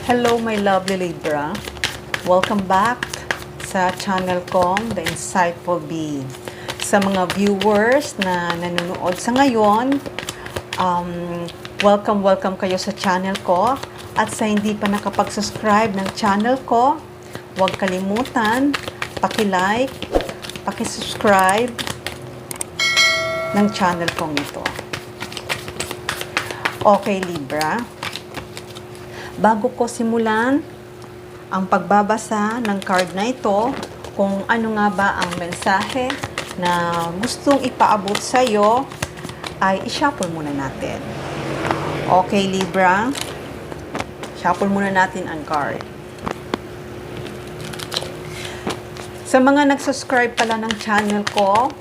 Hello my lovely Libra. Welcome back sa channel kong, The Insightful Bee. Sa mga viewers na nanonood sa ngayon, welcome kayo sa channel ko. At sa hindi pa nakapag-subscribe ng channel ko, huwag kalimutan, paki-like, paki-subscribe ng channel kong ito. Okay, Libra. Bago ko simulan ang pagbabasa ng card na ito, kung ano nga ba ang mensahe na gustong ipaabot sa iyo, ay i-shuffle muna natin. Okay, Libra? Shuffle muna natin ang card. Sa mga nag-subscribe pala ng channel ko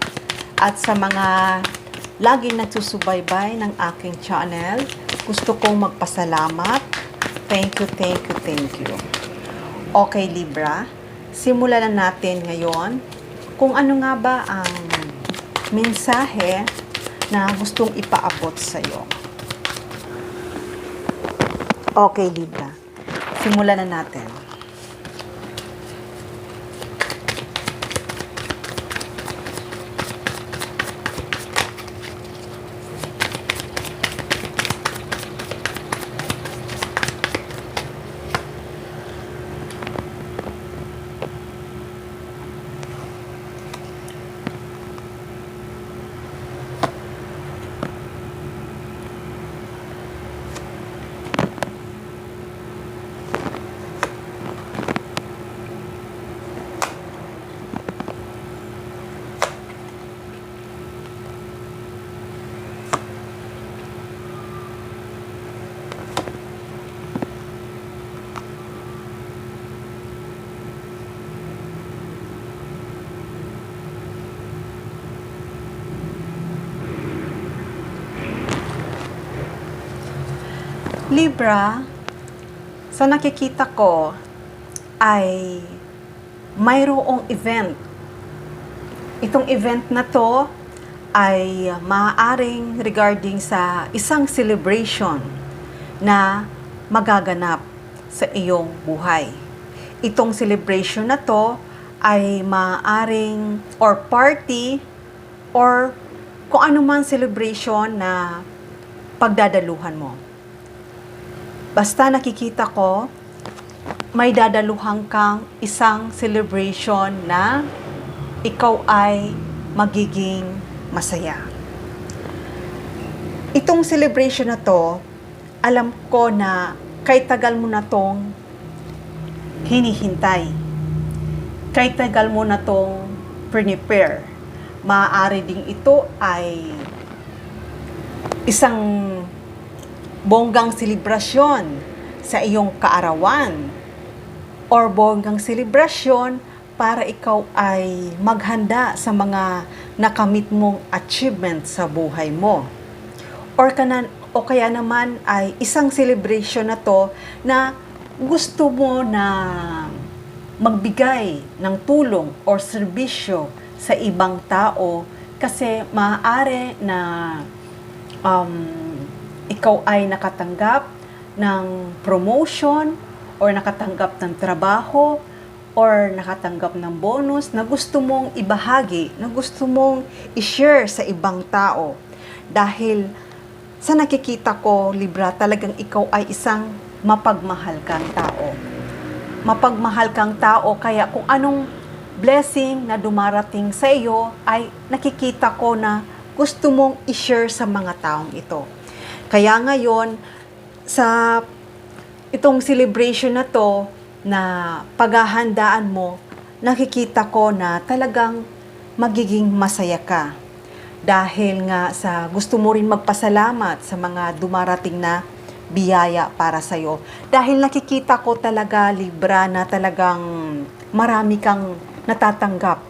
at sa mga laging nagsusubaybay ng aking channel, gusto kong magpasalamat. Thank you. Okay, Libra. Simulan na natin ngayon kung ano nga ba ang mensahe na gustong ipaabot sa iyo. Okay, Libra. Simulan na natin. Libra, sa nakikita ko ay mayroong event. Itong event na to ay maaaring regarding sa isang celebration na magaganap sa iyong buhay. Itong celebration na to ay maaaring or party or kung ano man celebration na pagdadaluhan mo. Basta nakikita ko, may dadaluhan kang isang celebration na ikaw ay magiging masaya. Itong celebration na to, alam ko na kay tagal mo na tong hinihintay. Kay tagal mo na tong prepare. Maaari ding ito ay isang bonggang selebrasyon sa iyong kaarawan or bonggang selebrasyon para ikaw ay maghanda sa mga nakamit mong achievement sa buhay mo. O kaya naman ay isang celebration na to na gusto mo na magbigay ng tulong or serbisyo sa ibang tao kasi maaari na ikaw ay nakatanggap ng promotion or nakatanggap ng trabaho or nakatanggap ng bonus na gusto mong ibahagi, na gusto mong i-share sa ibang tao. Dahil sa nakikita ko, Libra, talagang ikaw ay isang mapagmahal kang tao. Mapagmahal kang tao, kaya kung anong blessing na dumarating sa iyo ay nakikita ko na gusto mong i-share sa mga taong ito. Kaya ngayon, sa itong celebration na to, na paghahandaan mo, nakikita ko na talagang magiging masaya ka. Dahil nga sa gusto mo rin magpasalamat sa mga dumarating na biyaya para sa'yo. Dahil nakikita ko talaga, Libra, na talagang marami kang natatanggap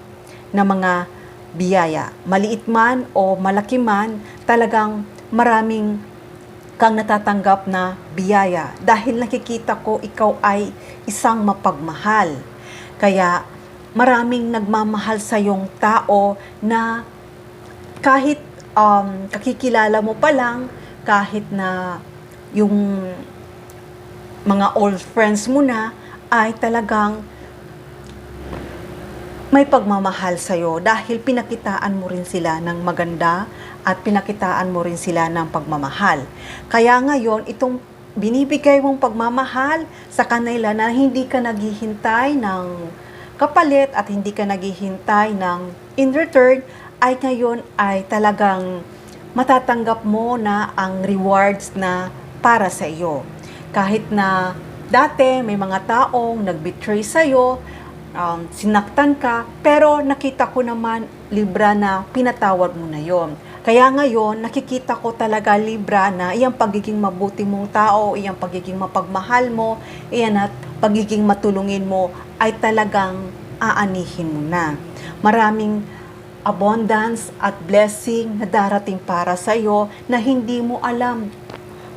na mga biyaya. Maliit man o malaki man, talagang maraming kang natatanggap na biyaya dahil nakikita ko ikaw ay isang mapagmahal. Kaya maraming nagmamahal sa iyong tao na kahit kakikilala mo pa lang, kahit na yung mga old friends mo na ay talagang may pagmamahal sa'yo dahil pinakitaan mo rin sila ng maganda at pinakitaan mo rin sila ng pagmamahal. Kaya ngayon, itong binibigay mong pagmamahal sa kanila na hindi ka naghihintay ng kapalit at hindi ka naghihintay ng in return, ay ngayon ay talagang matatanggap mo na ang rewards na para sa iyo. Kahit na dati may mga taong nag-betray sa'yo, sinaktan ka, pero nakita ko naman, Libra, na pinatawad mo na yon. Kaya ngayon, nakikita ko talaga, Libra, na iyang pagiging mabuti mong tao, iyang pagiging mapagmahal mo, iyan at pagiging matulungin mo, ay talagang aanihin mo na. Maraming abundance at blessing na darating para sa iyo na hindi mo alam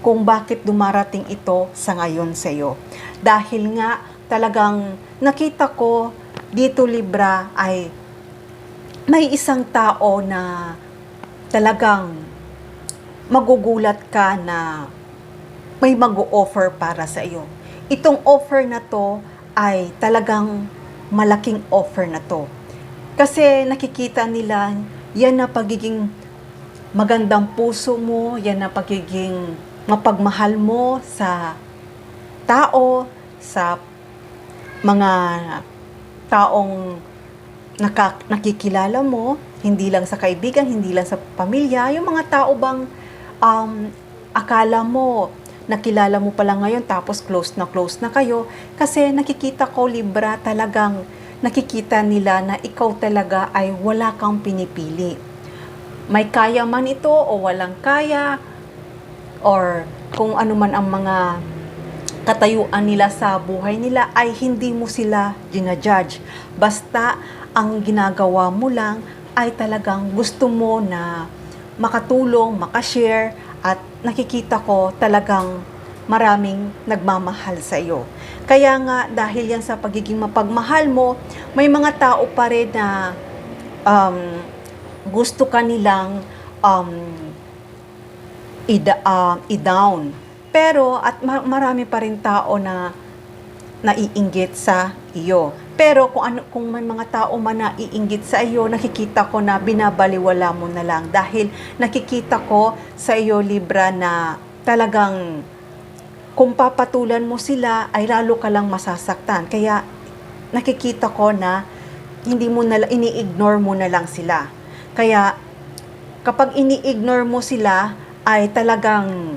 kung bakit dumarating ito sa ngayon sa iyo. Dahil nga, talagang nakita ko dito, Libra, ay may isang tao na talagang magugulat ka na may mag-o-offer para sa iyo. Itong offer na to ay talagang malaking offer na to. Kasi nakikita nila, yan na pagiging magandang puso mo, yan na pagiging mapagmahal mo sa tao, sa mga taong nakikilala mo, hindi lang sa kaibigan, hindi lang sa pamilya, yung mga tao bang akala mo, nakilala mo pala ngayon tapos close na kayo, kasi nakikita ko, Libra, talagang nakikita nila na ikaw talaga ay wala kang pinipili. May kaya man ito o walang kaya, or kung ano man ang mga katayuan nila sa buhay nila, ay hindi mo sila ginajudge. Basta ang ginagawa mo lang ay talagang gusto mo na makatulong, makashare, at nakikita ko talagang maraming nagmamahal sa iyo. Kaya nga, dahil yan sa pagiging mapagmahal mo, may mga tao pa rin na gusto ka nilang i-down. Pero, at marami pa rin tao na naiinggit sa iyo. Pero kung may mga tao man na iinggit sa iyo, nakikita ko na binabaliwala mo na lang. Dahil nakikita ko sa iyo, Libra, na talagang kung papatulan mo sila, ay lalo ka lang masasaktan. Kaya nakikita ko na ini-ignore mo na lang sila. Kaya kapag ini-ignore mo sila, ay talagang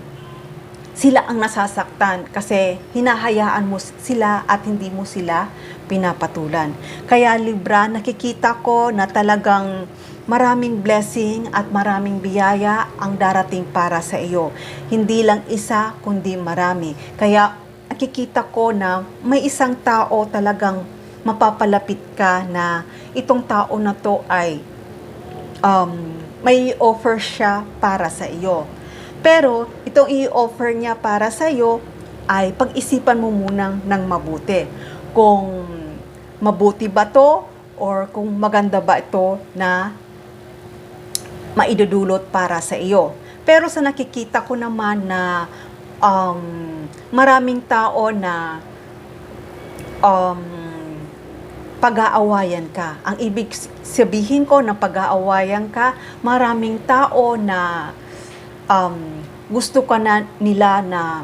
sila ang nasasaktan kasi hinahayaan mo sila at hindi mo sila pinapatulan. Kaya, Libra, nakikita ko na talagang maraming blessing at maraming biyaya ang darating para sa iyo. Hindi lang isa, kundi marami. Kaya nakikita ko na may isang tao talagang mapapalapit ka na itong tao na to ay may offer siya para sa iyo. Pero itong i-offer niya para sa iyo ay pag-isipan mo munang ng mabuti. Kung mabuti ba to or kung maganda ba ito na maidudulot para sa iyo. Pero sa nakikita ko naman na maraming tao na pag-aawayan ka. Ang ibig sabihin ko na pag-aawayan ka, maraming tao na gusto ka na nila na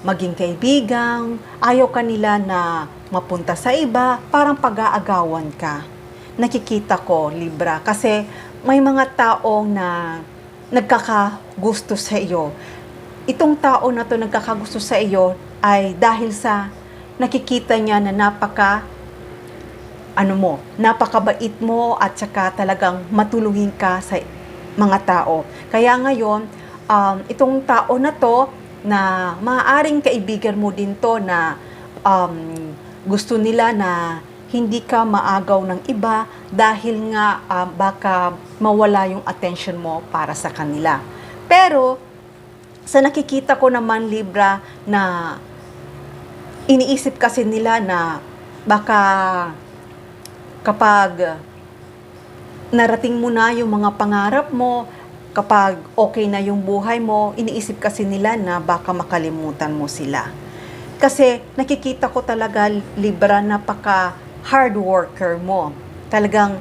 maging kaibigan, ayaw ka nila na mapunta sa iba, parang pag-aagawan ka. Nakikita ko, Libra, kasi may mga taong na nagkakagusto sa iyo. Itong tao na to nagkakagusto sa iyo ay dahil sa nakikita niya na napakabait mo at saka talagang matulungin ka sa mga tao. Kaya ngayon, itong tao na to na maaaring kaibigan mo din to na gusto nila na hindi ka maagaw ng iba dahil nga baka mawala yung attention mo para sa kanila. Pero sa nakikita ko naman, Libra, na iniisip kasi nila na baka kapag narating mo na yung mga pangarap mo, kapag okay na yung buhay mo, iniisip kasi nila na baka makalimutan mo sila. Kasi nakikita ko talaga, Libra, napaka hard worker mo. Talagang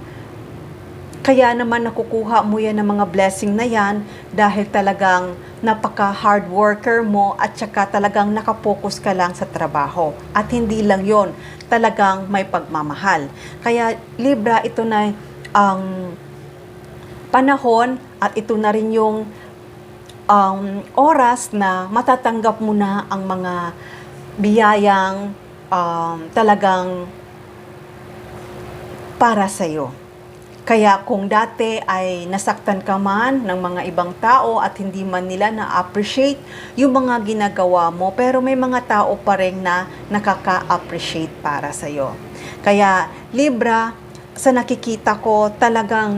kaya naman nakukuha mo yan ng mga blessing na yan dahil talagang napaka hard worker mo at saka talagang nakapokus ka lang sa trabaho. At hindi lang yon, talagang may pagmamahal. Kaya Libra, ito na ang panahon at ito na rin yung oras na matatanggap mo na ang mga biyayang talagang para sa'yo. Kaya kung dati ay nasaktan ka man ng mga ibang tao at hindi man nila na-appreciate yung mga ginagawa mo, pero may mga tao pa rin na nakaka-appreciate para sa'yo. Kaya Libra, sa nakikita ko talagang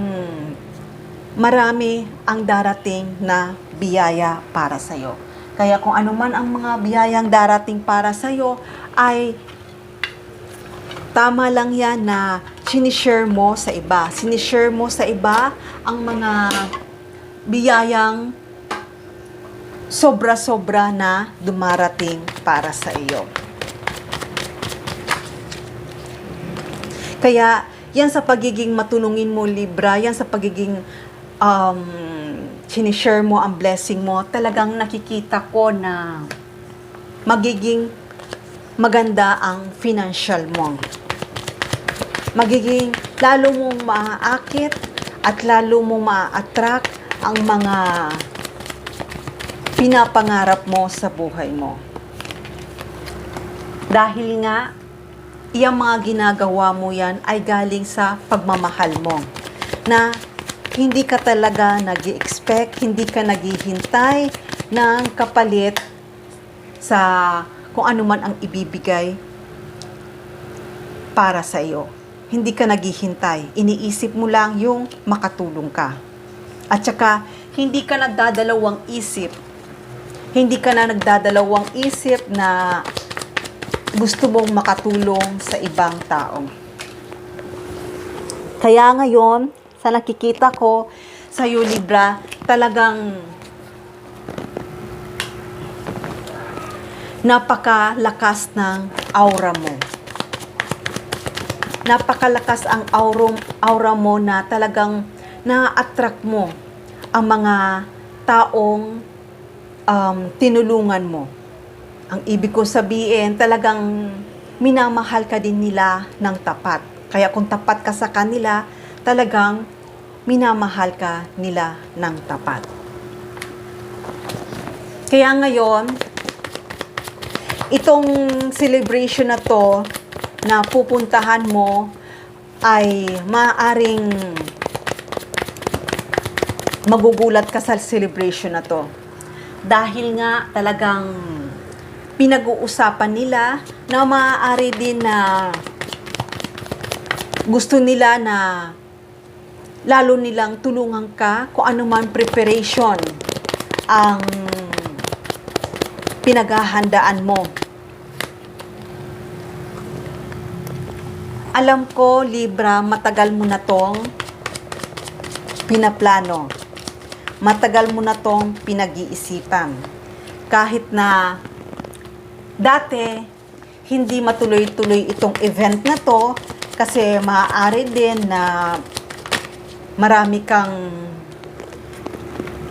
marami ang darating na biyaya para sa'yo. Kaya kung ano man ang mga biyayang darating para sa'yo ay tama lang yan na sinishare mo sa iba. Sinishare mo sa iba ang mga biyayang sobra-sobra na dumarating para sa iyo. Kaya yan sa pagiging matulungin mo, Libra, yan sa pagiging sinishare mo ang blessing mo, talagang nakikita ko na magiging maganda ang financial mo. Magiging lalo mong maaakit at lalo mong ma-attract ang mga pinapangarap mo sa buhay mo. Dahil nga, iyang mga ginagawa mo yan ay galing sa pagmamahal mo. Na hindi ka talaga nag-i-expect, hindi ka naghihintay ng kapalit sa kung ano man ang ibibigay para sa iyo. Hindi ka naghihintay. Iniisip mo lang yung makatulong ka. At saka, hindi ka nagdadalawang isip. Hindi ka na nagdadalawang isip na gusto mong makatulong sa ibang tao. Kaya ngayon, sa nakikita ko sa iyo, Libra, talagang napakalakas ng aura mo. Napakalakas ang aura mo na talagang na-attract mo ang mga taong tinulungan mo. Ang ibig ko sabihin, talagang minamahal ka din nila ng tapat. Kaya kung tapat ka sa kanila, talagang minamahal ka nila ng tapat. Kaya ngayon, itong celebration na to, na pupuntahan mo ay maaaring magugulat ka sa celebration na to. Dahil nga talagang pinag-uusapan nila na maaari din na gusto nila na lalo nilang tulungan ka kung ano man preparation ang pinaghahandaan mo. Alam ko, Libra, matagal mo na tong pinaplano. Matagal mo na tong pinag-iisipan. Kahit na dati, hindi matuloy-tuloy itong event na to kasi maaari din na marami kang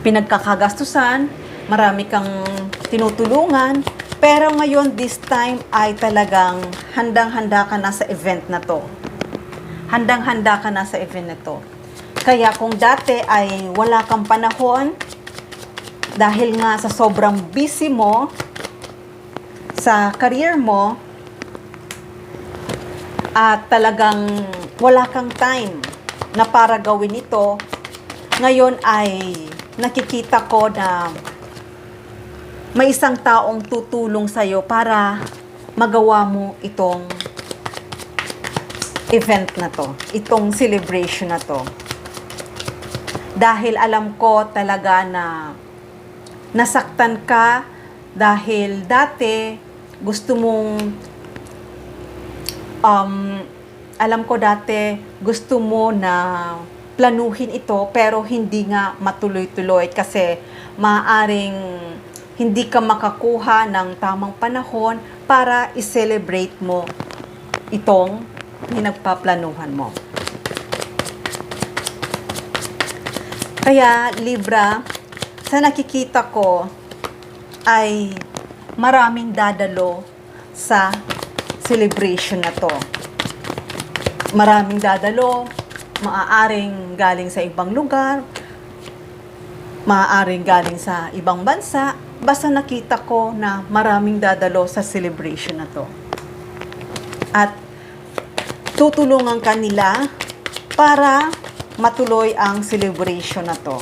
pinagkakagastusan, marami kang tinutulungan, pero ngayon, this time ay talagang handang-handa ka na sa event na to. Handang-handa ka na sa event na to. Kaya kung dati ay wala kang panahon, dahil nga sa sobrang busy mo, sa career mo, at talagang wala kang time na para gawin ito, ngayon ay nakikita ko na may isang taong tutulong sa'yo para magawa mo itong event na to, itong celebration na to. Dahil alam ko talaga na nasaktan ka dahil dati gusto mong alam ko dati gusto mo na planuhin ito pero hindi nga matuloy-tuloy kasi maaaring hindi ka makakuha ng tamang panahon para i-celebrate mo itong pinagpaplanuhan mo. Kaya, Libra, sa nakikita ko ay maraming dadalo sa celebration na to. Maraming dadalo, maaaring galing sa ibang lugar, maaaring galing sa ibang bansa, basta nakita ko na maraming dadalo sa celebration na to. At tutulungan kanila para matuloy ang celebration na to.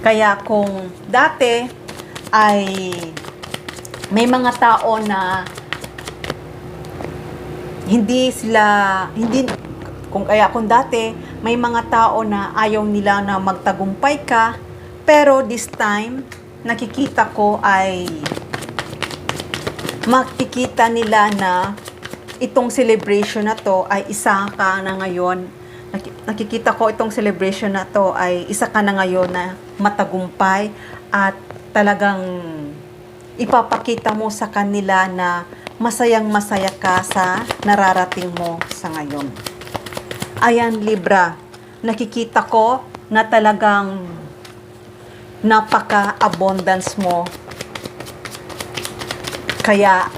Kaya kung dati ay may mga tao na kung dati may mga tao na ayaw nila na magtagumpay ka, pero this time nakikita ko ay makikita nila na itong celebration na to ay isa ka na ngayon. Nakikita ko itong celebration na to ay isa ka na ngayon na matagumpay at talagang ipapakita mo sa kanila na masayang-masaya ka sa nararating mo sa ngayon. Ayan, Libra, nakikita ko na talagang napaka-abundance mo. Kaya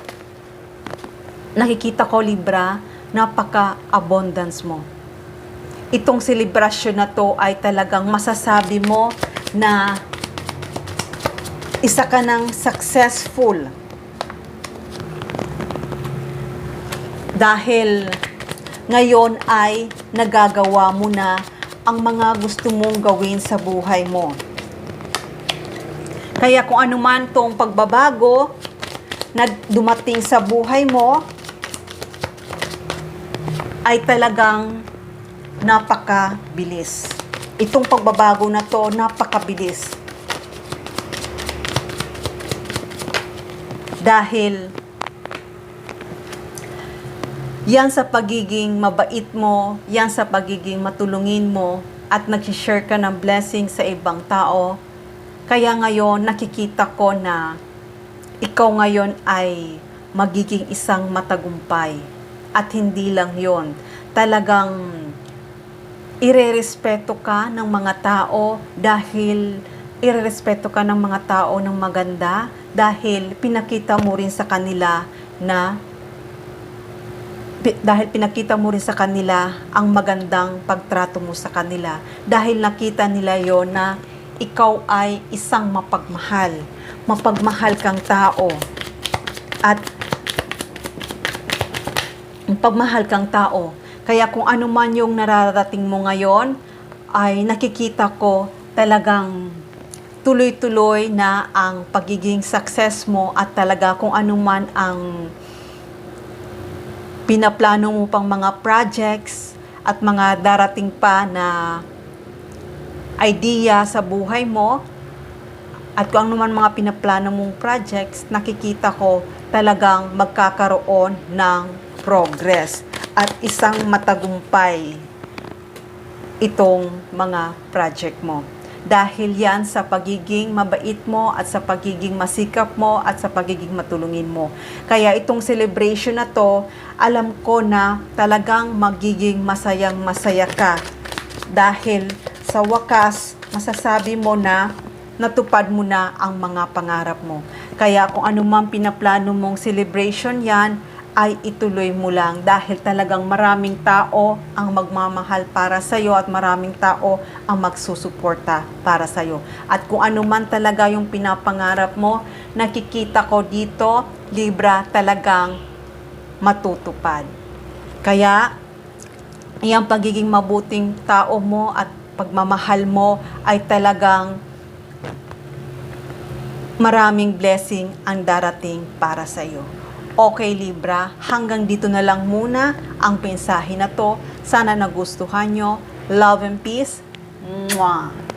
nakikita ko, Libra, napaka-abundance mo. Itong celebration na to ay talagang masasabi mo na isa ka ng successful. Dahil ngayon ay nagagawa mo na ang mga gusto mong gawin sa buhay mo. Kaya kung ano man tong pagbabago na dumating sa buhay mo, ay talagang napakabilis. Itong pagbabago na to, napakabilis. Dahil yan sa pagiging mabait mo, yan sa pagiging matulungin mo, at nag-share ka ng blessing sa ibang tao. Kaya ngayon, nakikita ko na ikaw ngayon ay magiging isang matagumpay. At hindi lang yon, talagang irerespeto ka ng mga tao dahil irerespeto ka ng mga tao ng maganda dahil pinakita mo rin sa kanila ang magandang pagtrato mo sa kanila dahil nakita nila yon na ikaw ay isang mapagmahal kang tao at pagmahal kang tao. Kaya kung ano man yung nararating mo ngayon, ay nakikita ko talagang tuloy-tuloy na ang pagiging success mo at talaga kung ano man ang pinaplano mo pang mga projects at mga darating pa na idea sa buhay mo at kung ano man mga pinaplano mong projects, nakikita ko talagang magkakaroon ng progress at isang matagumpay itong mga project mo. Dahil yan sa pagiging mabait mo at sa pagiging masikap mo at sa pagiging matulungin mo. Kaya itong celebration na to, alam ko na talagang magiging masayang-masaya ka. Dahil sa wakas, masasabi mo na natupad mo na ang mga pangarap mo. Kaya kung ano man pinaplano mong celebration yan, ay ituloy mo lang dahil talagang maraming tao ang magmamahal para sa iyo at maraming tao ang magsusuporta para sa iyo. At kung ano man talaga yung pinapangarap mo, nakikita ko dito, Libra, talagang matutupad. Kaya, yung pagiging mabuting tao mo at pagmamahal mo ay talagang maraming blessing ang darating para sa iyo. Okay, Libra, hanggang dito na lang muna ang mensahe na to. Sana nagustuhan nyo. Love and peace. Mwah!